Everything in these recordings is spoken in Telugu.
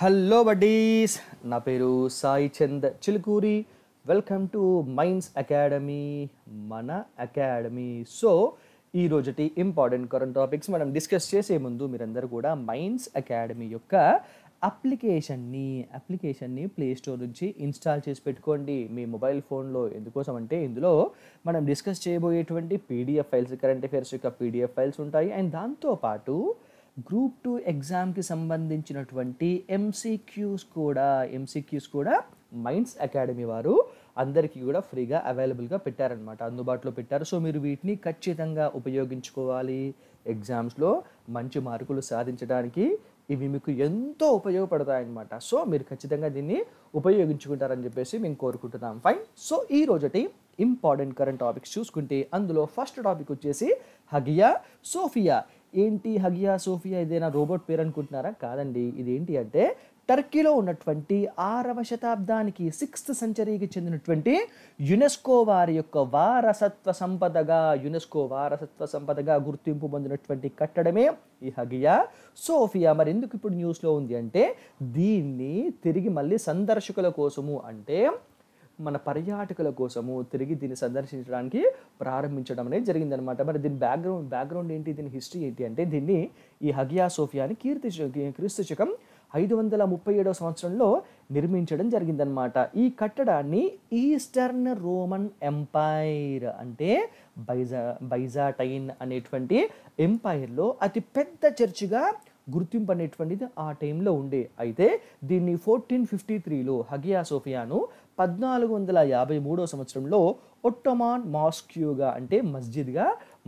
హలో బడ్డీస్, నా పేరు Sai Chand Chilukuri. Welcome to Minds Academy, మన అకాడమీ. సో ఈ రోజుటి ఇంపార్టెంట్ కరెంట్ టాపిక్స్ మనం డిస్కస్ చేసే ముందు మీరందరూ కూడా మైండ్స్ అకాడమీ యొక్క అప్లికేషన్ని ప్లే స్టోర్ నుంచి ఇన్స్టాల్ చేసి పెట్టుకోండి మీ మొబైల్ ఫోన్లో. ఎందుకోసం అంటే ఇందులో మనం డిస్కస్ చేయబోయేటువంటి పీడిఎఫ్ ఫైల్స్, కరెంట్ అఫైర్స్ యొక్క పీడిఎఫ్ ఫైల్స్ ఉంటాయి. అండ్ దాంతోపాటు గ్రూప్ 2 ఎగ్జామ్కి సంబంధించినటువంటి ఎంసీక్యూస్ కూడా మైండ్స్ అకాడమీ వారు అందరికీ కూడా ఫ్రీగా అవైలబుల్గా పెట్టారనమాట, అందుబాటులో పెట్టారు. సో మీరు వీటిని ఖచ్చితంగా ఉపయోగించుకోవాలి. ఎగ్జామ్స్లో మంచి మార్కులు సాధించడానికి ఇవి మీకు ఎంతో ఉపయోగపడతాయన్నమాట. సో మీరు ఖచ్చితంగా దీన్ని ఉపయోగించుకుంటారని చెప్పేసి మేము కోరుకుంటున్నాం. ఫైన్. సో ఈ రోజుటి ఇంపార్టెంట్ కరెంట్ టాపిక్స్ చూసుకుంటే అందులో ఫస్ట్ టాపిక్ వచ్చేసి హగియా సోఫియా. ఏంటి హగియా సోఫియా? ఇదేనా రోబోట్ పేరు అనుకుంటున్నారా? కాదండి. ఇది ఏంటి అంటే టర్కీలో ఉన్నటువంటి 6వ శతాబ్దానికి 6th సెంచరీకి చెందినటువంటి యునెస్కో వారి యొక్క వారసత్వ సంపదగా గుర్తింపు పొందినటువంటి కట్టడమే ఈ హగియా సోఫియా. మరి ఎందుకు ఇప్పుడు న్యూస్లో ఉంది అంటే దీన్ని తిరిగి మళ్ళీ సందర్శకుల కోసము, అంటే మన పర్యాటకుల కోసము తిరిగి దీన్ని సందర్శించడానికి ప్రారంభించడం అనేది జరిగిందనమాట. మరి దీని బ్యాక్గ్రౌండ్ ఏంటి, దీని హిస్టరీ ఏంటి అంటే దీన్ని ఈ హగియా సోఫియాని క్రీస్తు శకం 537వ సంవత్సరంలో నిర్మించడం జరిగిందనమాట. ఈ కట్టడాన్ని ఈస్టర్న్ రోమన్ ఎంపైర్, అంటే బైజాంటైన్ అనేటువంటి ఎంపైర్లో అతి పెద్ద చర్చిగా గుర్తింపు అనేటువంటిది ఆ టైంలో ఉండే. అయితే దీన్ని 1453లో హగియా సోఫియాను 1453వ సంవత్సరంలో ఒట్టోమాన్ మాస్క్యూగా, అంటే మస్జిద్గా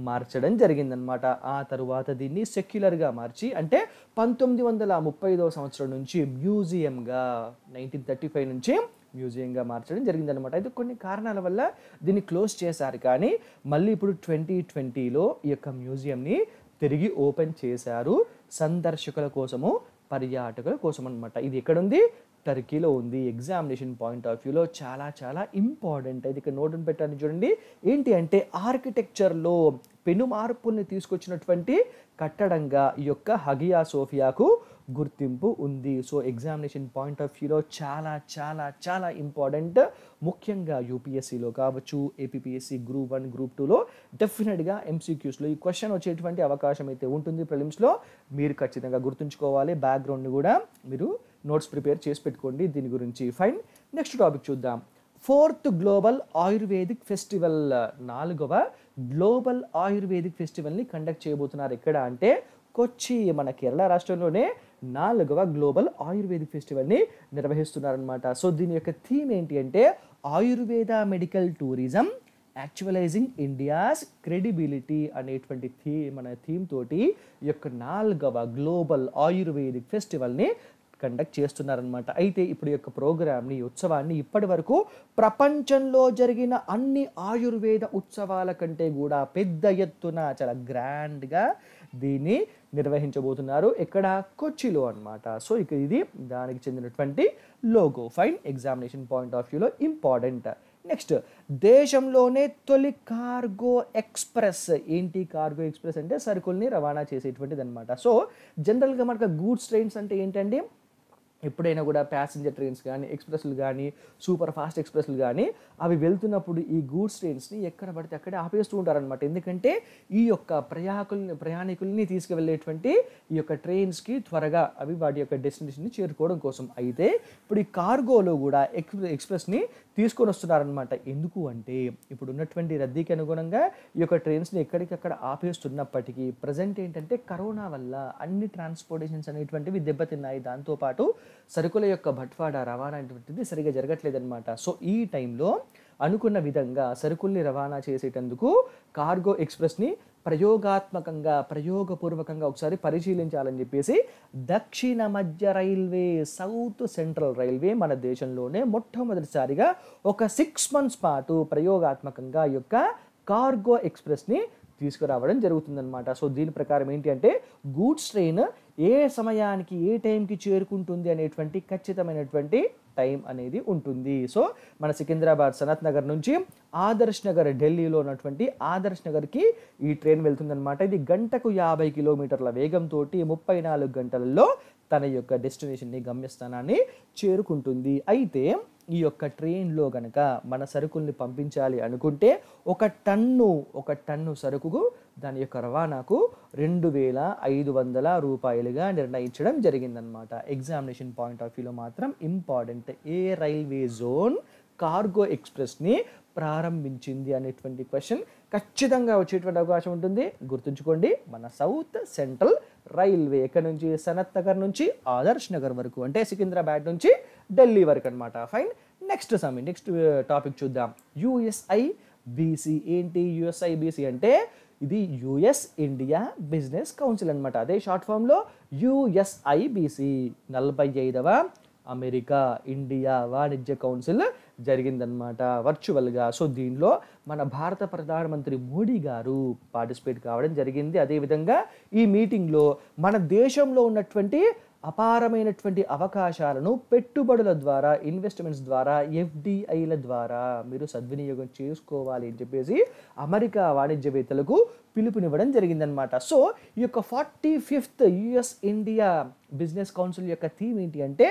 మార్చడం జరిగిందనమాట. ఆ తరువాత దీన్ని సెక్యులర్గా మార్చి, అంటే 1935వ సంవత్సరం నుంచి మ్యూజియంగా, 1935 నుంచి మ్యూజియంగా మార్చడం జరిగిందనమాట. అయితే కొన్ని కారణాల వల్ల దీన్ని క్లోజ్ చేశారు, కానీ మళ్ళీ ఇప్పుడు 2020లో ఈ యొక్క మ్యూజియంని తిరిగి ఓపెన్ చేశారు సందర్శకుల కోసము, పర్యాటకుల కోసం అనమాట. ఇది ఎక్కడుంది? టర్కీలో ఉంది. ఎగ్జామినేషన్ పాయింట్ ఆఫ్ వ్యూలో చాలా చాలా ఇంపార్టెంట్. అయితే ఇక్కడ నోటును పెట్టాను చూడండి. ఏంటి అంటే ఆర్కిటెక్చర్లో పెను మార్పుల్ని తీసుకొచ్చినటువంటి కట్టడంగా ఈ యొక్క హగియా సోఫియాకు గుర్తింపు ఉంది. సో ఎగ్జామినేషన్ పాయింట్ ఆఫ్ వ్యూలో చాలా చాలా చాలా ఇంపార్టెంట్. ముఖ్యంగా యూపీఎస్సీలో కావచ్చు, ఏపీపీఎస్సీ గ్రూప్ 1, గ్రూప్ 2లో డెఫినెట్గా ఎంసీక్యూస్లో ఈ క్వశ్చన్ వచ్చేటువంటి అవకాశం అయితే ఉంటుంది. ప్రిలిమ్స్లో మీరు ఖచ్చితంగా గుర్తుంచుకోవాలి. బ్యాక్గ్రౌండ్ని కూడా మీరు నోట్స్ ప్రిపేర్ చేసి పెట్టుకోండి దీని గురించి. ఫైన్. నెక్స్ట్ టాపిక్ చూద్దాం. 4th గ్లోబల్ ఆయుర్వేదిక్ ఫెస్టివల్, 4వ గ్లోబల్ ఆయుర్వేదిక్ ఫెస్టివల్ని కండక్ట్ చేయబోతున్నారు. ఎక్కడ అంటే కొచ్చి, మన కేరళ రాష్ట్రంలోనే 4వ గ్లోబల్ ఆయుర్వేదిక్ ఫెస్టివల్ని నిర్వహిస్తున్నారనమాట. సో దీని యొక్క థీమ్ ఏంటి అంటే Ayurveda medical tourism actualizing India's credibility అనేటువంటి థీమ్ తోటి ఈ యొక్క 4వ గ్లోబల్ ఆయుర్వేదిక్ ఫెస్టివల్ని కండక్ట్ చేస్తున్నారనమాట. అయితే ఇప్పుడు యొక్క ప్రోగ్రామ్ని, ఉత్సవాన్ని ఇప్పటి వరకు ప్రపంచంలో జరిగిన అన్ని ఆయుర్వేద ఉత్సవాల కంటే కూడా పెద్ద ఎత్తున చాలా గ్రాండ్గా దీన్ని నిర్వహించబోతున్నారు. ఎక్కడ? కొచ్చిలో అనమాట. సో ఇక ఇది దానికి చెందినటువంటి logo. Fine. Examination point of వ్యూలో ఇంపార్టెంట్. నెక్స్ట్, దేశంలోనే తొలి కార్గో ఎక్స్ప్రెస్. ఏంటి కార్గో ఎక్స్ప్రెస్ అంటే సరుకుల్ని రవాణా చేసేటువంటిది అనమాట. సో జనరల్గా మనకు గూడ్స్ ట్రైన్స్ అంటే ఏంటండి, ఎప్పుడైనా కూడా ప్యాసింజర్ ట్రైన్స్ కానీ, ఎక్స్ప్రెస్లు కానీ, సూపర్ ఫాస్ట్ ఎక్స్ప్రెస్లు కానీ అవి వెళ్తున్నప్పుడు ఈ గూడ్స్ ట్రైన్స్ని ఎక్కడ పడితే అక్కడే ఆపేస్తూ ఉంటారనమాట. ఎందుకంటే ఈ యొక్క ప్రయాణికుల్ని తీసుకువెళ్ళేటువంటి ఈ యొక్క ట్రైన్స్కి త్వరగా అవి వాటి యొక్క డెస్టినేషన్ని చేరుకోవడం కోసం. అయితే ఇప్పుడు ఈ కార్గోలో కూడా ఎక్స్ప్రెస్ని తీసుకొని వస్తున్నారనమాట. ఎందుకు అంటే ఇప్పుడు ఉన్నటువంటి రద్దీకి అనుగుణంగా ఈ యొక్క ట్రైన్స్ని ఎక్కడికక్కడ ఆపేస్తున్నప్పటికీ ప్రజెంట్ ఏంటంటే కరోనా వల్ల అన్ని ట్రాన్స్పోర్టేషన్స్ అనేటువంటివి దెబ్బతిన్నాయి. దాంతోపాటు సరుకుల యొక్క బట్వాడా రవాణా అనేటువంటిది సరిగా జరగట్లేదన్నమాట. సో ఈ టైంలో అనుకున్న విధంగా సరుకుల్ని రవాణా చేసేటందుకు కార్గో ఎక్స్ప్రెస్ని ప్రయోగపూర్వకంగా ఒకసారి పరిశీలించాలని చెప్పేసి దక్షిణ మధ్య రైల్వే, సౌత్ సెంట్రల్ రైల్వే మన దేశంలోనే మొట్టమొదటిసారిగా ఒక 6 months పాటు ప్రయోగాత్మకంగా ఈ యొక్క కార్గో ఎక్స్ప్రెస్ని తీసుకురావడం జరుగుతుందన్నమాట. సో దీని ప్రకారం ఏంటి అంటే గూడ్స్ ట్రైన్ ఏ సమయానికి ఏ టైంకి చేరుకుంటుంది అనేటువంటి ఖచ్చితమైనటువంటి టైం అనేది ఉంటుంది. సో మన సికింద్రాబాద్ సనత్ నగర్ నుంచి ఆదర్శ్ నగర్, ఢిల్లీలో ఉన్నటువంటి ఆదర్శ్ నగర్కి ఈ ట్రైన్ వెళ్తుందన్నమాట. ఇది గంటకు 50 కిలోమీటర్ల వేగంతో 34 గంటలలో తన యొక్క డెస్టినేషన్ని గమ్యస్థానాన్ని చేరుకుంటుంది. అయితే ఈ యొక్క ట్రైన్లో కనుక మన సరుకుల్ని పంపించాలి అనుకుంటే ఒక టన్ను సరుకుకు దాని యొక్క రవాణాకు 2,500 రూపాయలుగా నిర్ణయించడం జరిగిందనమాట. ఎగ్జామినేషన్ పాయింట్ ఆఫ్ వ్యూలో మాత్రం ఇంపార్టెంట్. ఏ రైల్వే జోన్ కార్గో ఎక్స్ప్రెస్ని ప్రారంభించింది అనేటువంటి క్వశ్చన్ ఖచ్చితంగా వచ్చేటువంటి అవకాశం ఉంటుంది. గుర్తుంచుకోండి, మన సౌత్ సెంట్రల్ రైల్వే ఎక్కడి నుంచి సనత్ నగర్ నుంచి ఆదర్శ్ నగర్ వరకు, అంటే సికింద్రాబాద్ నుంచి ఢిల్లీ వరకు అనమాట. ఫైన్. నెక్స్ట్ టాపిక్ చూద్దాం. USIBC ఏంటి? USIBC అంటే ఇది యుఎస్ ఇండియా బిజినెస్ కౌన్సిల్ అనమాట. అదే షార్ట్ ఫామ్లో USIBC. 45వ అమెరికా ఇండియా వాణిజ్య కౌన్సిల్ జరిగిందనమాట వర్చువల్గా. సో దీనిలో మన భారత ప్రధానమంత్రి మోడీ గారు పార్టిసిపేట్ కావడం జరిగింది. అదేవిధంగా ఈ మీటింగ్లో మన దేశంలో ఉన్నటువంటి అపారమైనటువంటి అవకాశాలను పెట్టుబడుల ద్వారా, ఇన్వెస్ట్మెంట్స్ ద్వారా, FDIల ద్వారా మీరు సద్వినియోగం చేసుకోవాలి అని చెప్పేసి అమెరికా వాణిజ్యవేత్తలకు పిలుపునివ్వడం జరిగిందనమాట. సో ఈ యొక్క 45th US India business council యొక్క థీమ్ ఏంటి అంటే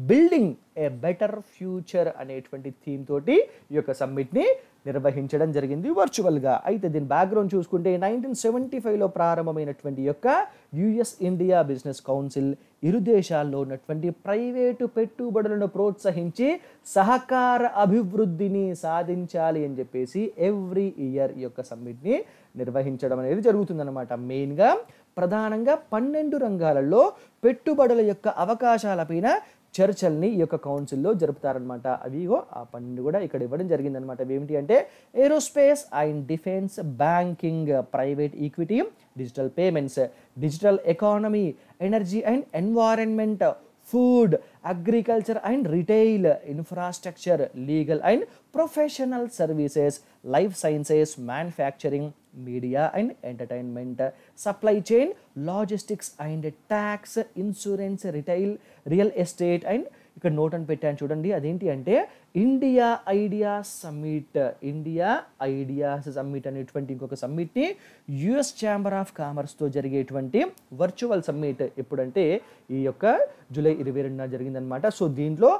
బిల్డింగ్ ఏ బెటర్ ఫ్యూచర్ అనేటువంటి థీమ్ తోటి ఈ యొక్క సమ్మిట్ని నిర్వహించడం జరిగింది వర్చువల్గా. అయితే దీని బ్యాక్గ్రౌండ్ చూసుకుంటే 1975లో ప్రారంభమైనటువంటి యొక్క యుఎస్ ఇండియా బిజినెస్ కౌన్సిల్ ఇరు దేశాల్లో ఉన్నటువంటి ప్రైవేటు పెట్టుబడులను ప్రోత్సహించి సహకార అభివృద్ధిని సాధించాలి అని చెప్పేసి ఎవ్రీ ఇయర్ ఈ యొక్క సమ్మిట్ని నిర్వహించడం అనేది జరుగుతుందన్నమాట. మెయిన్గా ప్రధానంగా 12 రంగాలలో పెట్టుబడుల యొక్క అవకాశాలపైన చర్చల్ని ఈ యొక్క కౌన్సిల్లో జరుపుతారనమాట. అవిగో ఆ 12 కూడా ఇక్కడ ఇవ్వడం జరిగిందనమాట. ఏమిటి అంటే aerospace and defence, banking, private equity, digital payments, digital economy, energy and environment, food, agriculture and retail, infrastructure, legal and professional services, life sciences, manufacturing, media and entertainment, supply chain, logistics and tax, insurance, retail, real estate and ఇక్కడ నోట్ అని పెట్టాను చూడండి. అదేంటి అంటే ఇండియా ఐడియాస్ సమ్మిట్ అనేటువంటి ఇంకొక సమ్మిట్ని యుఎస్ ఛాంబర్ ఆఫ్ కామర్స్తో జరిగేటువంటి వర్చువల్ సమ్మిట్ ఎప్పుడంటే ఈ యొక్క జూలై 22న జరిగిందనమాట. సో దీంట్లో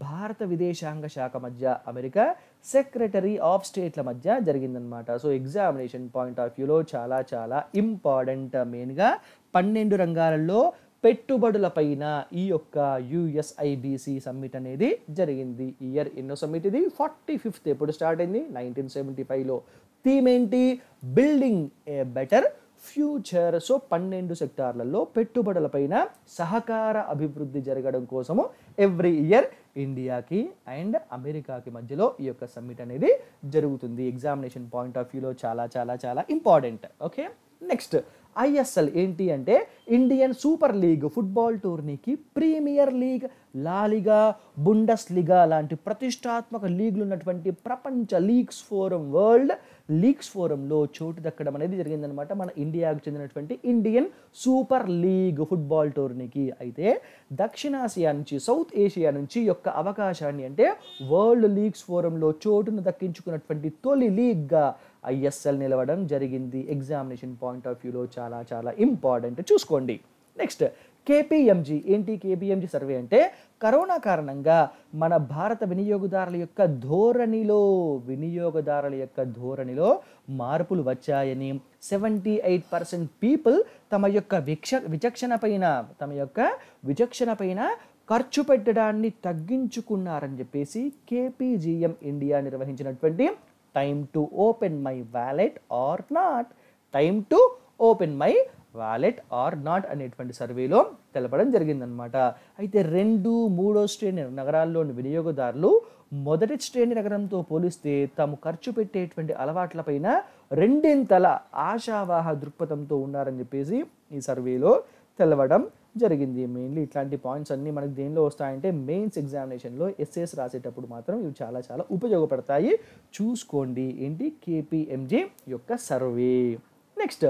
భారత విదేశాంగ శాఖ మధ్య అమెరికా సెక్రటరీ ఆఫ్ స్టేట్ల మధ్య జరిగిందనమాట. సో ఎగ్జామినేషన్ పాయింట్ ఆఫ్ వ్యూలో చాలా చాలా ఇంపార్టెంట్. మెయిన్గా 12 రంగాలలో పెట్టుబడులపైన ఈ యొక్క USIBC సమ్మిట్ అనేది జరిగింది. ఇయర్ ఎన్నో సమ్మిట్ ఇది? 45th. ఎప్పుడు స్టార్ట్ అయింది? 1975లో. థీమ్ ఏంటి? బిల్డింగ్ ఏ బెటర్ ఫ్యూచర్. సో 12 సెక్టార్లలో పెట్టుబడులపైన సహకార అభివృద్ధి జరగడం కోసము ఎవ్రీ ఇయర్ ఇండియాకి అండ్ అమెరికాకి మధ్యలో ఈ యొక్క సమ్మిట్ అనేది జరుగుతుంది. ఎగ్జామినేషన్ పాయింట్ ఆఫ్ వ్యూలో చాలా చాలా చాలా ఇంపార్టెంట్. ఓకే. నెక్స్ట్ ISL ఏంటి అంటే ఇండియన్ సూపర్ లీగ్ ఫుట్బాల్ టోర్నీకి Premier League, LaLiga, Bundesliga లాంటి ప్రతిష్టాత్మక లీగ్లు ఉన్నటువంటి ప్రపంచ లీగ్స్ ఫోరం, వరల్డ్ లీగ్స్ ఫోరంలో చోటు దక్కడం అనేది జరిగిందనమాట మన ఇండియాకు చెందినటువంటి ఇండియన్ సూపర్ లీగ్ ఫుట్బాల్ టోర్నీకి. అయితే దక్షిణాసియా నుంచి, సౌత్ ఏషియా నుంచి యొక్క అవకాశాన్ని అంటే వరల్డ్ లీగ్స్ ఫోరంలో చోటును దక్కించుకున్నటువంటి తొలి లీగ్గా ISL నిలవడం జరిగింది. ఎగ్జామినేషన్ పాయింట్ ఆఫ్ వ్యూలో చాలా చాలా ఇంపార్టెంట్. చూసుకోండి. నెక్స్ట్ KPMG ఏంటి? KPMG సర్వే అంటే కరోనా కారణంగా మన భారత వినియోగదారుల యొక్క ధోరణిలో మార్పులు వచ్చాయని, 78% పీపుల్ తమ యొక్క విచక్షణ పైన ఖర్చు పెట్టడాన్ని తగ్గించుకున్నారని చెప్పేసి KPGM ఇండియా నిర్వహించినటువంటి time to open my wallet or not అనేటువంటి సర్వేలో తెలపడం జరిగిందనమాట. అయితే 2, 3 శ్రేణి నగరాల్లోని వినియోగదారులు మొదటి శ్రేణి నగరంతో పోలిస్తే తాము ఖర్చు పెట్టేటువంటి అలవాట్లపైన 2 ఆశావాహ దృక్పథంతో ఉన్నారని చెప్పేసి ఈ సర్వేలో తెలవడం జరిగింది. మెయిన్లీ ఇట్లాంటి పాయింట్స్ అన్నీ మనకు దేనిలో వస్తాయంటే మెయిన్స్ ఎగ్జామినేషన్లో ఎస్ఏస్ రాసేటప్పుడు మాత్రం ఇవి చాలా చాలా ఉపయోగపడతాయి. చూసుకోండి. ఏంటి? KPMG యొక్క సర్వే. నెక్స్ట్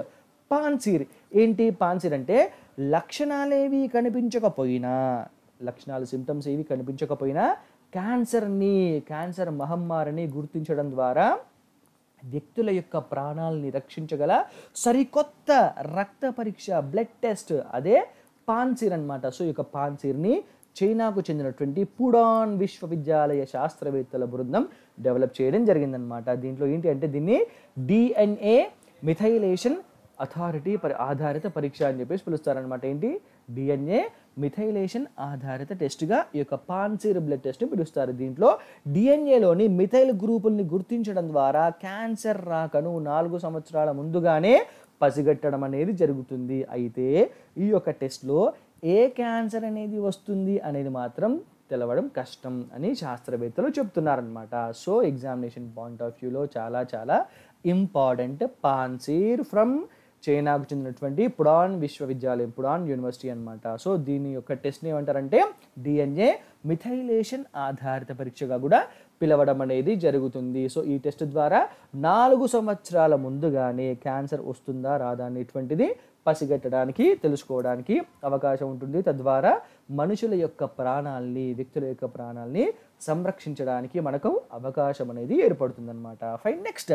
పాన్సీర్ ఏంటి? పాన్సీర్ అంటే సిమ్టమ్స్ ఏవి కనిపించకపోయినా క్యాన్సర్ మహమ్మారిని గుర్తించడం ద్వారా వ్యక్తుల యొక్క ప్రాణాలని రక్షించగల సరికొత్త రక్త పరీక్ష, బ్లడ్ టెస్ట్, అదే పాన్సీర్ అనమాట. సో ఈ యొక్క పాన్సీర్ని చైనాకు చెందినటువంటి పుడాన్ విశ్వవిద్యాలయ శాస్త్రవేత్తల బృందం డెవలప్ చేయడం జరిగిందనమాట. దీంట్లో ఏంటి అంటే దీన్ని DNA మిథైలేషన్ అథారిటీ ఆధారిత పరీక్ష అని చెప్పేసి పిలుస్తారనమాట. ఏంటి DNA మిథైలేషన్ ఆధారిత టెస్ట్గా ఈ యొక్క పాన్సీర్ బ్లడ్ టెస్ట్ని పిలుస్తారు. దీంట్లో DNAలోని మిథైల్ గ్రూపుల్ని గుర్తించడం ద్వారా క్యాన్సర్ రాకను 4 సంవత్సరాల ముందుగానే పసిగట్టడం అనేది జరుగుతుంది. అయితే ఈ యొక్క టెస్ట్లో ఏ క్యాన్సర్ అనేది వస్తుంది అనేది మాత్రం తెలవడం కష్టం అని శాస్త్రవేత్తలు చెప్తున్నారనమాట. సో ఎగ్జామినేషన్ పాయింట్ ఆఫ్ వ్యూలో చాలా చాలా ఇంపార్టెంట్ పాన్సీర్ ఫ్రమ్ చైనాకు చెందినటువంటి పుడాన్ విశ్వవిద్యాలయం, పుడాన్ యూనివర్సిటీ అనమాట. సో దీని యొక్క టెస్ట్ని ఏమంటారంటే DNA మిథైలేషన్ ఆధారిత పరీక్షగా కూడా పిలవడం అనేది జరుగుతుంది. సో ఈ టెస్ట్ ద్వారా 4 సంవత్సరాల ముందుగానే క్యాన్సర్ వస్తుందా రాదా అనేటువంటిది పసిగట్టడానికి తెలుసుకోవడానికి అవకాశం ఉంటుంది. తద్వారా మనుషుల యొక్క ప్రాణాలని, వ్యక్తుల యొక్క ప్రాణాలని సంరక్షించడానికి మనకు అవకాశం అనేది ఏర్పడుతుంది అనమాట. ఫైన్. నెక్స్ట్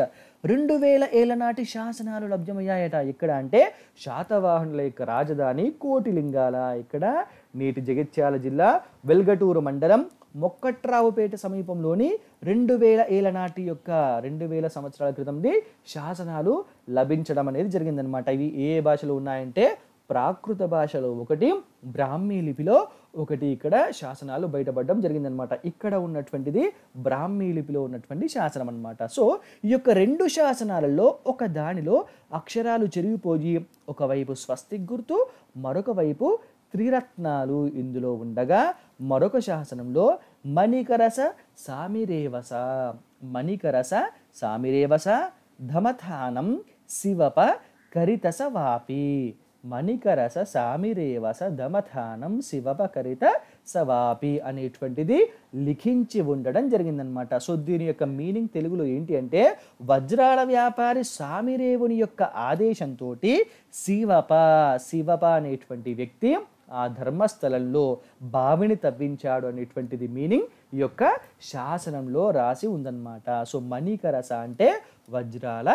2000 ఏళ్ల నాటి శాసనాలు లభ్యమయ్యాయట. ఇక్కడ అంటే శాతవాహనుల యొక్క రాజధాని కోటిలింగాల, ఇక్కడ నేటి జగిత్యాల జిల్లా వెల్గటూరు మండలం మొక్కట్రావుపేట సమీపంలోని 2000 ఏళ్ల నాటి యొక్క 2000 సంవత్సరాల క్రితంది శాసనాలు లభించడం అనేది జరిగిందనమాట. ఇవి ఏ భాషలో ఉన్నాయంటే ప్రాకృత భాషలో ఒకటి, బ్రాహ్మీ లిపిలో ఒకటి ఇక్కడ శాసనాలు బయటపడడం జరిగిందనమాట. ఇక్కడ ఉన్నటువంటిది బ్రాహ్మీ లిపిలో ఉన్నటువంటి శాసనం అనమాట. సో ఈ యొక్క 2 శాసనాలలో ఒక దానిలో అక్షరాలు చెరిగిపోయి ఒకవైపు స్వస్తిక్ గుర్తు, మరొక వైపు త్రిరత్నాలు ఇందులో ఉండగా మరొక శాసనంలో మణికరస సామిరేవస, మణికరస సామిరేవస ధమథానం శివప కరితస వాపి, మణికరస సామిరేవస ధమథానం శివపకరిత సవాపి అనేటువంటిది లిఖించి ఉండడం జరిగిందనమాట. సో దీని యొక్క మీనింగ్ తెలుగులో ఏంటి అంటే వజ్రాల వ్యాపారి సామిరేవుని యొక్క ఆదేశంతో శివప అనేటువంటి వ్యక్తి ఆ ధర్మస్థలంలో బావిని తవ్వించాడు అనేటువంటిది మీనింగ్ ఈ యొక్క శాసనంలో రాసి ఉందన్నమాట. సో మణికరస అంటే వజ్రాల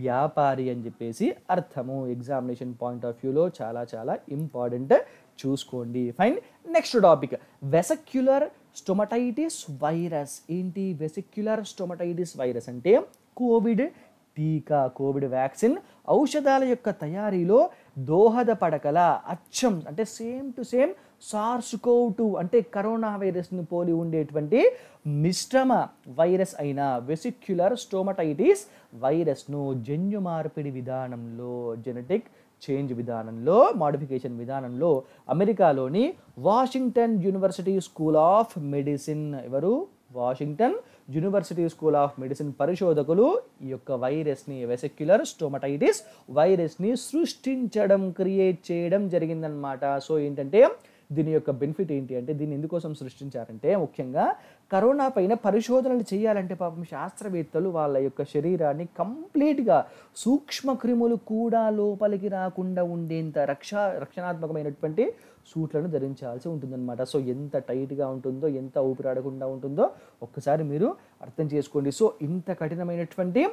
వ్యాపారి అని చెప్పేసి అర్థము. ఎగ్జామినేషన్ పాయింట్ ఆఫ్ వ్యూలో చాలా చాలా ఇంపార్టెంట్, చూసుకోండి. Fine. Next topic vesicular stomatitis virus. ఏంటి వెసిక్యులర్ స్టొమటైటిస్ వైరస్ అంటే కోవిడ్ టీకా, కోవిడ్ వ్యాక్సిన్ ఔషధాల యొక్క తయారీలో దోహదపడగల అచ్చం అంటే సేమ్ టు సేమ్ SARS-CoV-2 అంటే కరోనా వైరస్ను పోలి ఉండేటువంటి మిశ్రమ వైరస్ అయిన వెసిక్యులర్ స్టోమటైటిస్ వైరస్ను జన్యు మార్పిడి విధానంలో, జెనెటిక్ చేంజ్ విధానంలో, మాడిఫికేషన్ విధానంలో అమెరికాలోని Washington University School of Medicine, ఎవరు Washington University School of Medicine పరిశోధకులు ఈ యొక్క వైరస్ని, వెసిక్యులర్ స్టోమటైటిస్ వైరస్ని సృష్టించడం, క్రియేట్ చేయడం జరిగిందనమాట. సో ఏంటంటే దీని యొక్క బెనిఫిట్ ఏంటి అంటే దీన్ని ఎందుకోసం సృష్టించారంటే ముఖ్యంగా కరోనా పైన పరిశోధనలు చేయాలంటే పాపం శాస్త్రవేత్తలు వాళ్ళ యొక్క శరీరాన్ని కంప్లీట్గా సూక్ష్మ క్రిములు కూడా లోపలికి రాకుండా ఉండేంత రక్షణాత్మకమైనటువంటి సూట్లను ధరించాల్సి ఉంటుందన్నమాట. సో ఎంత టైట్గా ఉంటుందో, ఎంత ఊపిరాడకుండా ఉంటుందో ఒక్కసారి మీరు అర్థం చేసుకోండి. సో ఇంత కఠినమైనటువంటి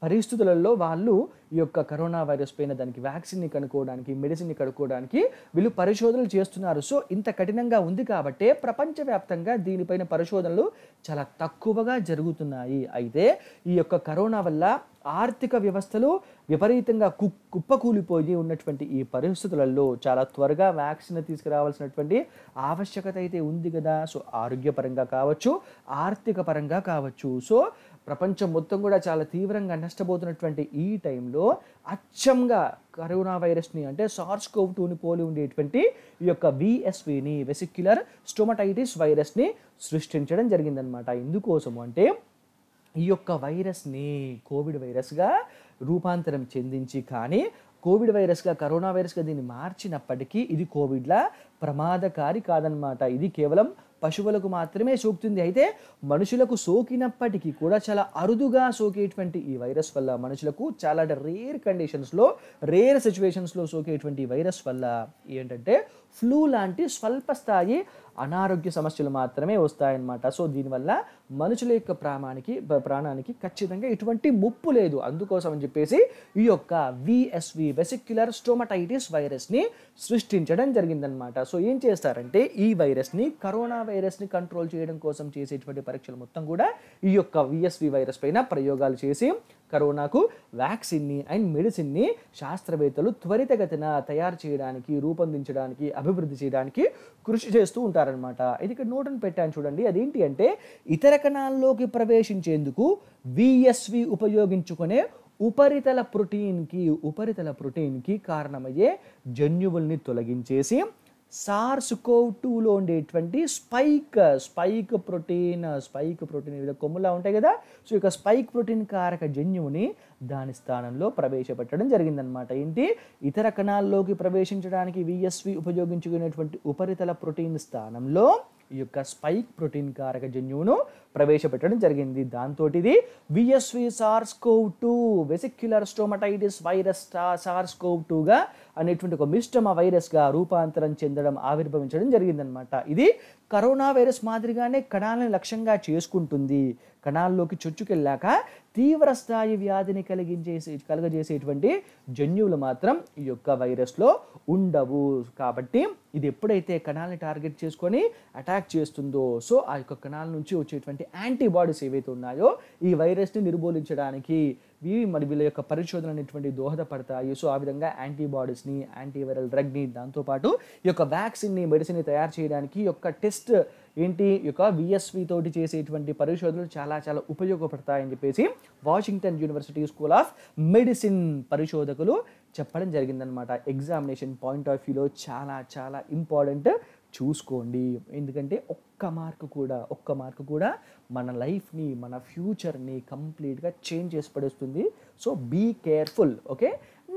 పరిస్థితులలో వాళ్ళు ఈ యొక్క కరోనా వైరస్ పైన దానికి వ్యాక్సిన్ని కనుక్కోవడానికి, మెడిసిన్ని కనుక్కోవడానికి వీళ్ళు పరిశోధనలు చేస్తున్నారు. సో ఇంత కఠినంగా ఉంది కాబట్టే ప్రపంచవ్యాప్తంగా దీనిపైన పరిశోధనలు చాలా తక్కువగా జరుగుతున్నాయి. అయితే ఈ యొక్క కరోనా వల్ల ఆర్థిక వ్యవస్థలు విపరీతంగా కుప్పకూలిపోయి ఉన్నటువంటి ఈ పరిస్థితులలో చాలా త్వరగా వ్యాక్సిన్ తీసుకురావాల్సినటువంటి ఆవశ్యకత అయితే ఉంది కదా. సో ఆరోగ్యపరంగా కావచ్చు, ఆర్థిక పరంగా కావచ్చు. సో ప్రపంచం మొత్తం కూడా చాలా తీవ్రంగా నష్టపోతున్నటువంటి ఈ టైంలో అచ్చంగా కరోనా వైరస్ని అంటే SARS-CoV-2ని పోలి ఉండేటువంటి ఈ యొక్క VSVని, వెసిక్యులర్ స్టోమటైటిస్ వైరస్ని సృష్టించడం జరిగిందనమాట. ఎందుకోసము అంటే ఈ యొక్క వైరస్ని కోవిడ్ వైరస్గా రూపాంతరం చెందించి, కానీ కోవిడ్ వైరస్గా, కరోనా వైరస్గా దీన్ని మార్చినప్పటికీ ఇది కోవిడ్లా ప్రమాదకారి కాదనమాట. ఇది కేవలం పశువులకు మాత్రమే సోకుతుంది. అయితే మనుషులకు సోకినప్పటికీ కూడా చాలా అరుదుగా సోకేటువంటి ఈ వైరస్ వల్ల మనుషులకు చాలా రేర్ కండిషన్స్లో, రేర్ సిచ్యువేషన్స్లో సోకేటువంటి వైరస్ వల్ల ఏంటంటే ఫ్లూ లాంటి స్వల్ప స్థాయి అనారోగ్య సమస్యలు మాత్రమే వస్తాయన్నమాట. సో దీనివల్ల మనుషుల యొక్క ప్రాణానికి ఖచ్చితంగా ఎటువంటి ముప్పు లేదు. అందుకోసం అని చెప్పేసి ఈ యొక్క విఎస్వి వెసిక్యులర్ స్టోమటైటిస్ వైరస్ని సృష్టించడం జరిగిందనమాట. సో ఏం చేస్తారంటే ఈ వైరస్ని కరోనా వైరస్ని కంట్రోల్ చేయడం కోసం చేసేటువంటి పరీక్షలు మొత్తం కూడా ఈ యొక్క విఎస్వి వైరస్ పైన ప్రయోగాలు చేసి కరోనాకు వ్యాక్సిన్ని అండ్ మెడిసిన్ని శాస్త్రవేత్తలు త్వరితగతిన తయారు చేయడానికి, రూపొందించడానికి, అభివృద్ధి చేయడానికి కృషి చేస్తూ ఉంటారనమాట. ఇది ఇక్కడ నోటును పెట్టాను చూడండి. అదేంటి అంటే ఇతర కణాల్లోకి ప్రవేశించేందుకు విఎస్వి ఉపయోగించుకునే ఉపరితల ప్రోటీన్కి కారణమయ్యే జన్యువుల్ని తొలగించేసి SARS-CoV-2లో ఉండేటువంటి స్పైక్ ప్రోటీన్ వివిధ కొమ్ములా ఉంటాయి కదా. సో ఇక స్పైక్ ప్రోటీన్ కారక జన్యువుని దాని స్థానంలో ప్రవేశపెట్టడం జరిగిందనమాట. ఏంటి ఇతర కణాల్లోకి ప్రవేశించడానికి విఎస్వి ఉపయోగించుకునేటువంటి ఉపరితల ప్రోటీన్ స్థానంలో ఈ యొక్క స్పైక్ ప్రోటీన్ కారక జన్యువును ప్రవేశపెట్టడం జరిగింది. దాంతో ఇది విఎస్వి SARS-CoV-2 వెసిక్యులర్ స్టోమటైటిస్ వైరస్ SARS-CoV-2గా అనేటువంటి ఒక మిశ్రమ వైరస్గా రూపాంతరం చెందడం, ఆవిర్భవించడం జరిగిందనమాట. ఇది కరోనా వైరస్ మాదిరిగానే కణాలను లక్ష్యంగా చేసుకుంటుంది. కణాల్లోకి చొచ్చుకెళ్ళాక తీవ్ర స్థాయి వ్యాధిని కలగజేసేటువంటి జన్యువులు మాత్రం ఈ యొక్క వైరస్లో ఉండవు. కాబట్టి ఇది ఎప్పుడైతే కణాలని టార్గెట్ చేసుకొని అటాక్ చేస్తుందో, సో ఆ యొక్క కణాల నుంచి వచ్చేటువంటి యాంటీబాడీస్ ఏవైతే ఉన్నాయో ఈ వైరస్ని నిర్మూలించడానికి వీళ్ళ యొక్క పరిశోధన అనేటువంటి దోహదపడతాయి. సో ఆ విధంగా యాంటీబాడీస్ని, యాంటీవైరల్ డ్రగ్ని, దాంతోపాటు ఈ యొక్క వ్యాక్సిన్ని, మెడిసిన్ని తయారు చేయడానికి ఈ యొక్క టెస్ట్ ఏంటి ఈ యొక్క విఎస్వి తోటి చేసేటువంటి పరిశోధనలు చాలా చాలా ఉపయోగపడతాయని చెప్పేసి Washington University School of Medicine పరిశోధకులు చెప్పడం జరిగిందనమాట. ఎగ్జామినేషన్ పాయింట్ ఆఫ్ వ్యూలో చాలా చాలా ఇంపార్టెంట్, చూసుకోండి. ఎందుకంటే ఒక్క మార్కు కూడా మన లైఫ్ని, మన ఫ్యూచర్ని కంప్లీట్గా చేంజ్ చేసి పడేస్తుంది. So be careful. Okay,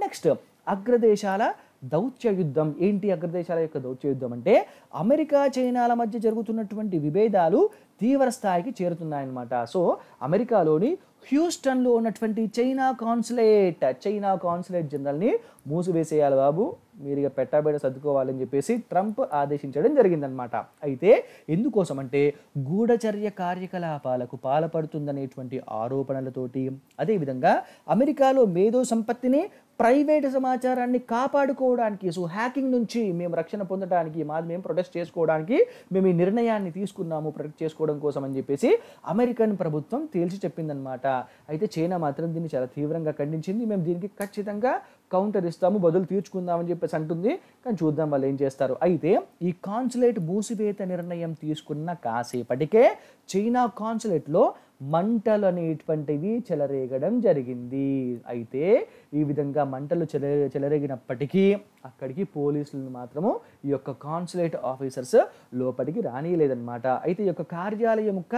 next అగ్రదేశాల దౌత్య యుద్ధం. ఏంటి అగ్రదేశాల యొక్క దౌత్య యుద్ధం అంటే అమెరికా చైనాల మధ్య జరుగుతున్నటువంటి విభేదాలు తీవ్ర స్థాయికి చేరుతున్నాయన్నమాట. సో అమెరికాలోని హ్యూస్టన్లో ఉన్నటువంటి చైనా కాన్సులేట్ జనరల్ని మూసివేసేయాలి బాబు, మీరు ఇక పెట్టబెడ సర్దుకోవాలని చెప్పేసి ట్రంప్ ఆదేశించడం జరిగిందనమాట. అయితే ఎందుకోసం అంటే గూఢచర్య కార్యకలాపాలకు పాల్పడుతుందనేటువంటి ఆరోపణలతోటి, అదేవిధంగా అమెరికాలో మేధో సంపత్తిని, ప్రైవేటు సమాచారాన్ని కాపాడుకోవడానికి, సో హ్యాకింగ్ నుంచి మేము రక్షణ పొందడానికి, మేము ప్రొటెస్ట్ చేసుకోవడానికి మేము ఈ నిర్ణయాన్ని తీసుకున్నాము, ప్రొటెక్ట్ చేసుకోవడం కోసం అని చెప్పేసి అమెరికన్ ప్రభుత్వం తేల్చి చెప్పిందనమాట. అయితే చైనా మాత్రం దీన్ని చాలా తీవ్రంగా ఖండించింది. మేము దీనికి ఖచ్చితంగా కౌంటర్ ఇస్తాము, బదులు తీర్చుకుందామని చెప్పేసి అంటుంది. కానీ చూద్దాం వాళ్ళు ఏం చేస్తారు. అయితే ఈ కాన్సులేట్ మూసివేత నిర్ణయం తీసుకున్న కాసేపటికే చైనా కాన్సులేట్లో మంటలు అనేటువంటివి చెలరేగడం జరిగింది. అయితే ఈ విధంగా మంటలు చెలరేగినప్పటికీ అక్కడికి పోలీసులను మాత్రము ఈ యొక్క కాన్సులేట్ ఆఫీసర్స్ లోపలికి రానియలేదన్నమాట. అయితే ఈ యొక్క కార్యాలయం యొక్క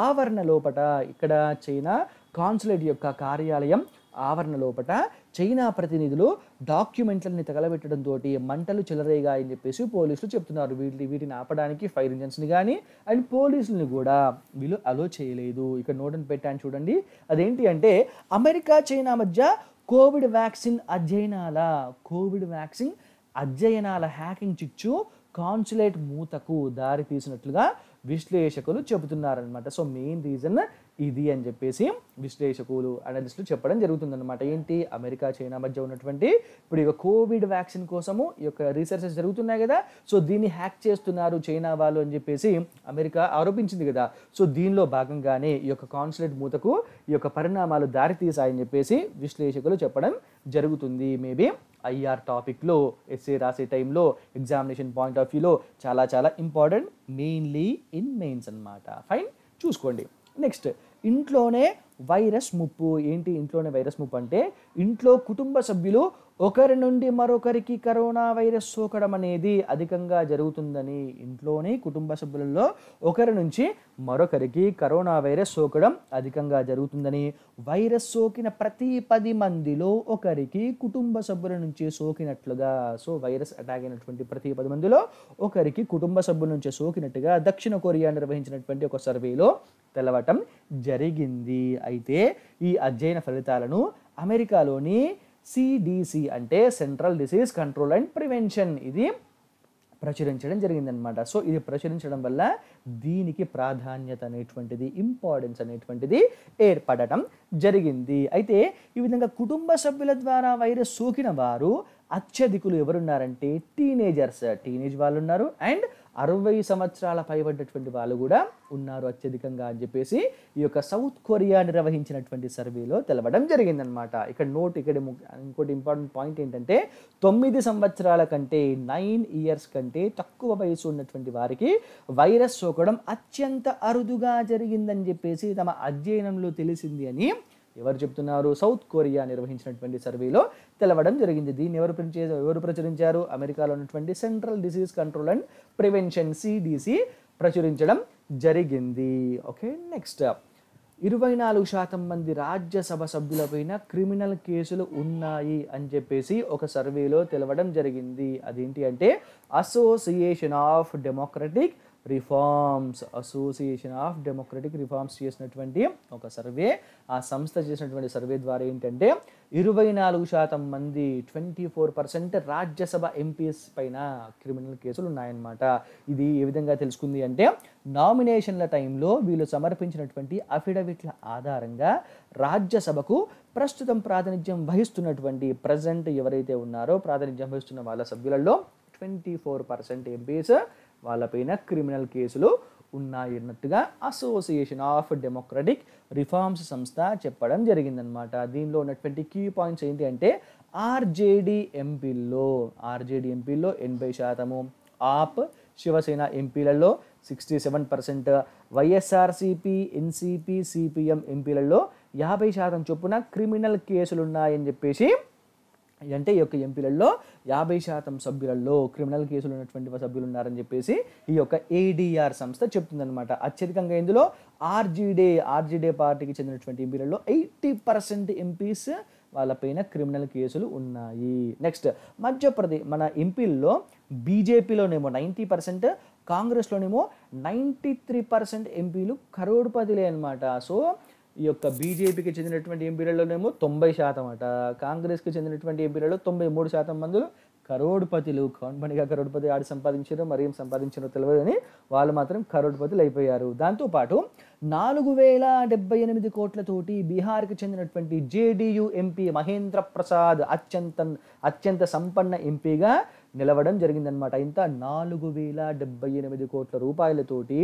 ఆవరణ లోపట, ఇక్కడ చైనా కాన్సులేట్ యొక్క కార్యాలయం ఆవరణ లోపట చైనా ప్రతినిధులు డాక్యుమెంట్లని తగలబెట్టడంతో మంటలు చెలరేగాయని చెప్పేసి పోలీసులు చెప్తున్నారు. వీటిని ఆపడానికి ఫైర్ ఇంజన్స్ని కానీ అండ్ పోలీసులని కూడా వీళ్ళు అలో చేయలేదు. ఇక్కడ నోటును పెట్టాను చూడండి. అదేంటి అంటే అమెరికా చైనా మధ్య కోవిడ్ వ్యాక్సిన్ అధ్యయనాల హ్యాకింగ్ చిచ్చు కాన్సులేట్ మూతకు దారి తీసినట్లుగా విశ్లేషకులు చెబుతున్నారనమాట. సో మెయిన్ రీజన్ ఇది అని చెప్పేసి విశ్లేషకులు, అనలిస్టులు చెప్పడం జరుగుతుందన్నమాట. ఏంటి అమెరికా చైనా మధ్య ఉన్నటువంటి ఇప్పుడు ఈ కోవిడ్ వ్యాక్సిన్ కోసము ఈ యొక్క రీసెర్చెస్ జరుగుతున్నాయి కదా. సో దీన్ని హ్యాక్ చేస్తున్నారు చైనా వాళ్ళు అని చెప్పేసి అమెరికా ఆరోపించింది కదా. సో దీనిలో భాగంగానే ఈ యొక్క కాన్సులేట్ మూతకు ఈ యొక్క పరిణామాలు దారి తీసాయని చెప్పేసి విశ్లేషకులు చెప్పడం జరుగుతుంది. మేబీ ఐఆర్ టాపిక్లో ఎస్ఏ రాసే టైంలో ఎగ్జామినేషన్ పాయింట్ ఆఫ్ వ్యూలో చాలా చాలా ఇంపార్టెంట్, మెయిన్లీ ఇన్ మెయిన్స్ అన్నమాట. ఫైన్, చూసుకోండి. నెక్స్ట్ ఇంట్లోనే వైరస్ ముప్పు. ఏంటి ఇంట్లోనే వైరస్ ముప్పు అంటే ఇంట్లో కుటుంబ సభ్యులు ఒకరి నుండి మరొకరికి కరోనా వైరస్ సోకడం అనేది అధికంగా జరుగుతుందని, ఇంట్లోనే కుటుంబ సభ్యులలో ఒకరి నుంచి మరొకరికి కరోనా వైరస్ సోకడం అధికంగా జరుగుతుందని, వైరస్ సోకిన ప్రతి 10 మందిలో ఒకరికి కుటుంబ సభ్యుల నుంచి సోకినట్లుగా, సో వైరస్ అటాక్ అయినటువంటి ప్రతి 10 మందిలో ఒకరికి కుటుంబ సభ్యుల నుంచి సోకినట్టుగా దక్షిణ కొరియా నిర్వహించినటువంటి ఒక సర్వేలో తెలవటం జరిగింది. అయితే ఈ అధ్యయన ఫలితాలను అమెరికాలోని CDC అంటే central disease control and prevention ఇది ప్రచురించడం జరిగిందనమాట. సో ఇది ప్రచురించడం వల్ల దీనికి ప్రాధాన్యత అనేటువంటిది, ఇంపార్టెన్స్ అనేటువంటిది ఏర్పడటం జరిగింది. అయితే ఈ విధంగా కుటుంబ సభ్యుల ద్వారా వైరస్ సోకిన వారు అత్యధికులు ఎవరున్నారంటే టీనేజ్ వాళ్ళు ఉన్నారు, అండ్ 60 సంవత్సరాల పైబడ్డటువంటి వాళ్ళు కూడా ఉన్నారు అత్యధికంగా అని చెప్పేసి ఈ యొక్క సౌత్ కొరియా నిర్వహించినటువంటి సర్వేలో తెలవడం జరిగిందనమాట. ఇక్కడ ఇంకోటి ఇంపార్టెంట్ పాయింట్ ఏంటంటే 9 సంవత్సరాల కంటే 9 ఇయర్స్ కంటే తక్కువ వయసు ఉన్నటువంటి వారికి వైరస్ సోకడం అత్యంత అరుదుగా జరిగిందని చెప్పేసి తమ అధ్యయనంలో తెలిసింది అని ఎవరు చెప్తున్నారు? సౌత్ కొరియా నిర్వహించినటువంటి సర్వేలో తెలవడం జరిగింది. దీన్ని ఎవరు ప్రచురించారు? అమెరికాలో ఉన్నటువంటి central disease control and prevention CDC ప్రచురించడం జరిగింది. ఓకే, నెక్స్ట్ 24% మంది రాజ్యసభ సభ్యులపైన క్రిమినల్ కేసులు ఉన్నాయి అని చెప్పేసి ఒక సర్వేలో తెలవడం జరిగింది. అదేంటి అంటే అసోసియేషన్ ఆఫ్ డెమోక్రటిక్ రిఫార్మ్స్ చేసినటువంటి ఒక సర్వే. ఆ సంస్థ చేసినటువంటి సర్వే ద్వారా ఏంటంటే 24% మంది 24% రాజ్యసభ ఎంపీస్ పైన క్రిమినల్ కేసులు ఉన్నాయన్నమాట. ఇది ఏ విధంగా తెలుసుకుంది అంటే నామినేషన్ల టైంలో వీళ్ళు సమర్పించినటువంటి అఫిడవిట్ల ఆధారంగా రాజ్యసభకు ప్రస్తుతం ప్రాతినిధ్యం వహిస్తున్నటువంటి ప్రజెంట్ ఎవరైతే ఉన్నారో ప్రాతినిధ్యం వహిస్తున్న వాళ్ళ సభ్యులలో 24% ఎంపీస్ వాళ్ళపైన క్రిమినల్ కేసులు ఉన్నాయన్నట్టుగా అసోసియేషన్ ఆఫ్ డెమోక్రటిక్ రిఫార్మ్స్ సంస్థ చెప్పడం జరిగిందనమాట. దీనిలో ఉన్నటువంటి కీ పాయింట్స్ ఏంటి అంటే ఆర్జేడీ ఎంపీల్లో 80%, ఆప్ శివసేన ఎంపీలలో 67%, వైఎస్ఆర్సీపీ, ఎన్సీపీ, సిపిఎం ఎంపీలలో 50% చొప్పున క్రిమినల్ కేసులు ఉన్నాయని చెప్పేసి, అంటే ఈ యొక్క ఎంపీలలో 50% సభ్యులలో క్రిమినల్ కేసులు ఉన్నటువంటి సభ్యులు ఉన్నారని చెప్పేసి ఈ యొక్క ADR సంస్థ చెప్తుందన్నమాట. అత్యధికంగా ఇందులో ఆర్జీడే పార్టీకి చెందినటువంటి ఎంపీలలో 80% ఎంపీస్ వాళ్ళపైన క్రిమినల్ కేసులు ఉన్నాయి. నెక్స్ట్ మధ్యప్రదేశ్ మన ఎంపీల్లో బీజేపీలోనేమో 90%, కాంగ్రెస్లోనేమో 93% ఎంపీలు కరోడ్పతిలే అనమాట. సో ఈ యొక్క బీజేపీకి చెందినటువంటి ఎంపీలలోనేమో 90% అట, కాంగ్రెస్కి చెందినటువంటి ఎంపీలలో 93% మందులు కరోడ్పతిలు. కాన్పనిగా కరోడ్పతి ఆడి సంపాదించారో మరి ఏం సంపాదించారో తెలియదు కానీ వాళ్ళు మాత్రం కరోడ్పతులు అయిపోయారు. దాంతోపాటు 4078 కోట్లతోటి బీహార్కి చెందినటువంటి జేడీయూ ఎంపీ మహేంద్ర ప్రసాద్ అత్యంత సంపన్న ఎంపీగా నిలవడం జరిగిందనమాట. ఇంత 4078 కోట్ల రూపాయలతోటి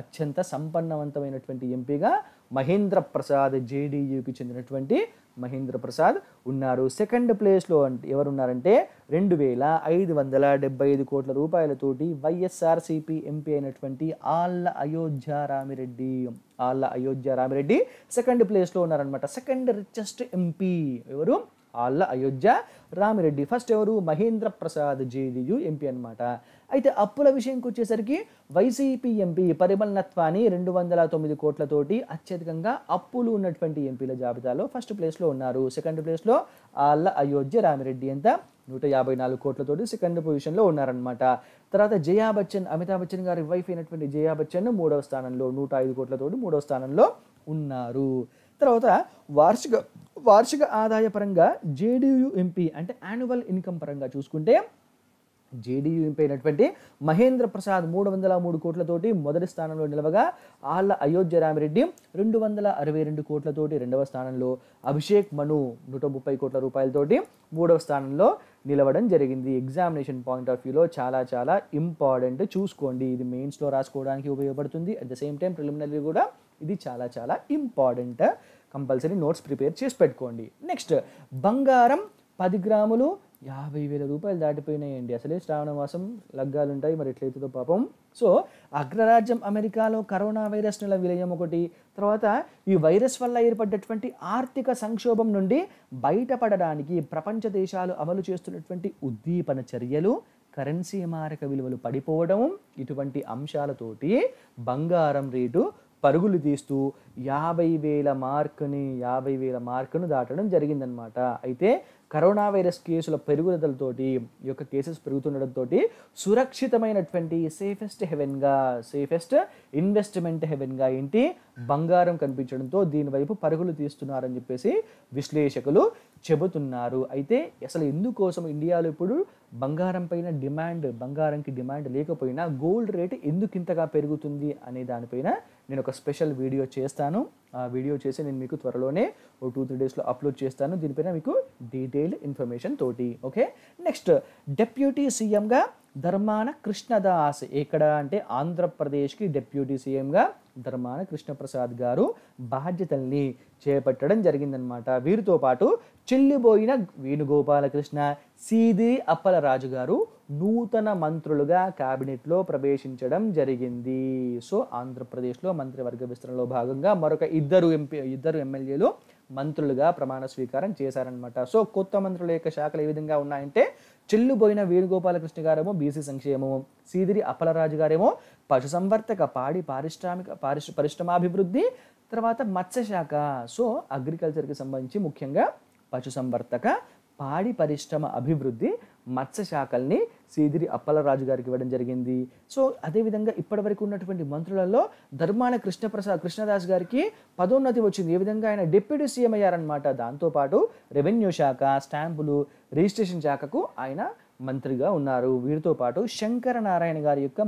అత్యంత సంపన్నవంతమైనటువంటి ఎంపీగా మహేంద్ర ప్రసాద్, జేడీయూకి చెందినటువంటి మహేంద్ర ప్రసాద్ ఉన్నారు. సెకండ్ ప్లేస్లో ఎవరున్నారంటే 2575 కోట్ల రూపాయలతోటి వైఎస్ఆర్సీపీ ఎంపీ అయినటువంటి ఆళ్ళ అయోధ్య రామిరెడ్డి సెకండ్ ప్లేస్లో ఉన్నారనమాట. సెకండ్ రిచెస్ట్ ఎంపీ ఎవరు? ఆళ్ళ అయోధ్య రామిరెడ్డి. ఫస్ట్ ఎవరు? మహేంద్ర ప్రసాద్, జేడీయూ ఎంపీ అనమాట. అయితే అప్పుల విషయంకి వచ్చేసరికి వైసీపీ ఎంపీ పరిమల్ నత్వాని 209 కోట్లతోటి అత్యధికంగా అప్పులు ఉన్నటువంటి ఎంపీల జాబితాలో ఫస్ట్ ప్లేస్లో ఉన్నారు. సెకండ్ ప్లేస్లో ఆళ్ళ అయోధ్య రామిరెడ్డి ఎంత 154 కోట్లతోటి సెకండ్ పొజిషన్లో ఉన్నారనమాట. తర్వాత అమితాబ్ బచ్చన్ గారి వైఫ్ అయినటువంటి జయా బచ్చన్ 3వ స్థానంలో 105 కోట్లతోటి 3వ స్థానంలో ఉన్నారు. తర్వాత వార్షిక ఆదాయ పరంగా జేడీయూ ఎంపీ అంటే యాన్యువల్ ఇన్కమ్ పరంగా చూసుకుంటే జేడీయూ ఎంపీ అయినటువంటి మహేంద్ర ప్రసాద్ 303 కోట్లతోటి మొదటి స్థానంలో నిలవగా ఆళ్ళ అయోధ్య రామిరెడ్డి 262 కోట్లతోటి రెండవ స్థానంలో, అభిషేక్ మను 130 కోట్ల రూపాయలతోటి మూడవ స్థానంలో నిలవడం జరిగింది. ఎగ్జామినేషన్ పాయింట్ ఆఫ్ వ్యూలో చాలా ఇంపార్టెంట్, చూసుకోండి. ఇది మెయిన్స్లో రాసుకోవడానికి ఉపయోగపడుతుంది. At the same time preliminary కూడా ఇది చాలా ఇంపార్టెంట్. కంపల్సరీ నోట్స్ ప్రిపేర్ చేసి పెట్టుకోండి. నెక్స్ట్ బంగారం 10 గ్రాములు 50,000 రూపాయలు దాటిపోయినాయండి. అసలే శ్రావణ మాసం లగ్గాలు ఉంటాయి, మరి ఎట్లయితుందో పాపం. సో అగ్రరాజ్యం అమెరికాలో కరోనా వైరస్ విలయం ఒకటి, తర్వాత ఈ వైరస్ వల్ల ఏర్పడ్డటువంటి ఆర్థిక సంక్షోభం నుండి బయటపడడానికి ప్రపంచ దేశాలు అమలు చేస్తున్నటువంటి ఉద్దీపన చర్యలు, కరెన్సీ మారక విలువలు పడిపోవడం, ఇటువంటి అంశాలతోటి బంగారం రేటు పరుగులు తీస్తూ 50,000 మార్కును దాటడం జరిగిందనమాట. అయితే కరోనా వైరస్ కేసుల పెరుగుదలతోటి ఈ యొక్క కేసెస్ పెరుగుతుండడంతో సురక్షితమైనటువంటి సేఫెస్ట్ ఇన్వెస్ట్మెంట్ హెవెన్గా ఏంటి బంగారం కనిపించడంతో దీనివైపు పరుగులు తీస్తున్నారని చెప్పేసి విశ్లేషకులు చెబుతున్నారు. అయితే అసలు ఎందుకోసం ఇండియాలో ఇప్పుడు బంగారంకి డిమాండ్ లేకపోయినా గోల్డ్ రేట్ ఎందుకు ఇంతగా పెరుగుతుంది అనే దానిపైన నేను ఒక స్పెషల్ వీడియో చేస్తాను. ఆ వీడియో చేసి నేను మీకు త్వరలోనే ఓ 2-3 డేస్లో అప్లోడ్ చేస్తాను. దీనిపైన మీకు డీటెయిల్డ్ ఇన్ఫర్మేషన్ తోటి. ఓకే, నెక్స్ట్ డిప్యూటీ సీఎంగా ధర్మాన కృష్ణదాస్. ఎక్కడ అంటే ఆంధ్రప్రదేశ్కి డిప్యూటీ సీఎంగా ధర్మాన కృష్ణప్రసాద్ గారు బాధ్యతల్ని చేపట్టడం జరిగిందనమాట. వీరితో పాటు చెల్లిబోయిన వేణుగోపాలకృష్ణ, సీది అప్పలరాజు గారు నూతన మంత్రులుగా క్యాబినెట్లో ప్రవేశించడం జరిగింది. సో ఆంధ్రప్రదేశ్లో మంత్రివర్గ విస్తరణలో భాగంగా మరొక ఇద్దరు ఎమ్మెల్యేలు మంత్రులుగా ప్రమాణ స్వీకారం చేశారనమాట. సో కొత్త మంత్రుల యొక్క శాఖలు ఏ విధంగా ఉన్నాయంటే చెల్లుబోయిన వేణుగోపాలకృష్ణ గారేమో బీసీ సంక్షేమము, సీదిరి అప్పలరాజు గారేమో పశుసంవర్ధక పాడి పరిశ్రమాభివృద్ధి, తర్వాత మత్స్యశాఖ. సో అగ్రికల్చర్కి సంబంధించి ముఖ్యంగా పశుసంవర్ధక పాడి పరిశ్రమ అభివృద్ధి మత్స్యశాఖల్ని సీదిరి అప్పలరాజు గారికి ఇవ్వడం జరిగింది. సో అదేవిధంగా ఇప్పటివరకు ఉన్నటువంటి మంత్రులలో ధర్మాన కృష్ణదాస్ గారికి పదోన్నతి వచ్చింది. ఏ విధంగా ఆయన డిప్యూటీ సీఎం అయ్యారనమాట. దాంతోపాటు రెవెన్యూ శాఖ, స్టాంపులు, రిజిస్ట్రేషన్ శాఖకు ఆయన మంత్రిగా ఉన్నారు. వీరితో పాటు శంకర నారాయణ గారి యొక్క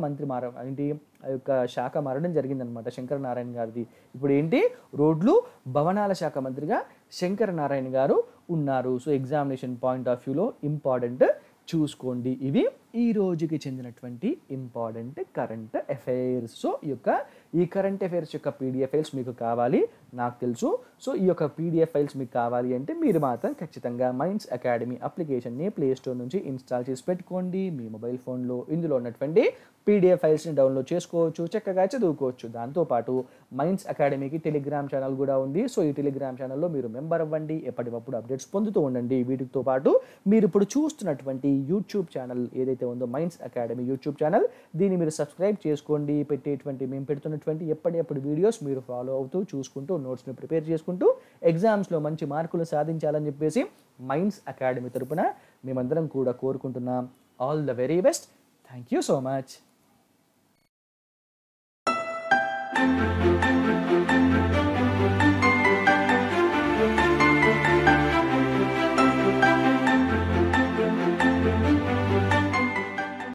ఆ యొక్క శాఖ మారడం జరిగిందనమాట. శంకర నారాయణ గారిది ఇప్పుడు ఏంటి రోడ్లు భవనాల శాఖ మంత్రిగా శంకర నారాయణ గారు ఉన్నారు. సో ఎగ్జామినేషన్ పాయింట్ ఆఫ్ వ్యూలో ఇంపార్టెంట్ చూసుకోండి. ఇవి ఈ రోజుకి చెందినటువంటి ఇంపార్టెంట్ కరెంట్ అఫైర్స్. సో ఈ కరెంట్ అఫైర్స్ యొక్క పీడిఎఫ్ ఫైల్స్ మీకు కావాలి, నాకు తెలుసు. సో ఈ యొక్క పీడిఎఫ్ ఫైల్స్ మీకు కావాలి అంటే మీరు మాత్రం ఖచ్చితంగా మైండ్స్ అకాడమీ అప్లికేషన్ని ప్లేస్టోర్ నుంచి ఇన్స్టాల్ చేసి పెట్టుకోండి మీ మొబైల్ ఫోన్లో. ఇందులో ఉన్నటువంటి పీడిఎఫ్ ఫైల్స్ని డౌన్లోడ్ చేసుకోవచ్చు, చక్కగా చదువుకోవచ్చు. దాంతోపాటు మైండ్స్ అకాడమీకి టెలిగ్రామ్ ఛానల్ కూడా ఉంది. సో ఈ టెలిగ్రామ్ ఛానల్లో మీరు మెంబర్ అవ్వండి, ఎప్పటికప్పుడు అప్డేట్స్ పొందుతూ ఉండండి. వీటితో పాటు మీరు ఇప్పుడు చూస్తున్నటువంటి యూట్యూబ్ ఛానల్ ఏదైతే ఉందో మైండ్స్ అకాడమీ యూట్యూబ్ ఛానల్, దీన్ని మీరు సబ్స్క్రైబ్ చేసుకోండి. మేము పెడుతున్నటువంటి ఎప్పటికప్పుడు వీడియోస్ మీరు ఫాలో అవుతూ చూసుకుంటూ నోట్స్ని ప్రిపేర్ చేసుకుంటూ ఎగ్జామ్స్లో మంచి మార్కులు సాధించాలని చెప్పేసి మైండ్స్ అకాడమీ తరపున మేమందరం కూడా కోరుకుంటున్నాం. All the very best. Thank you so much.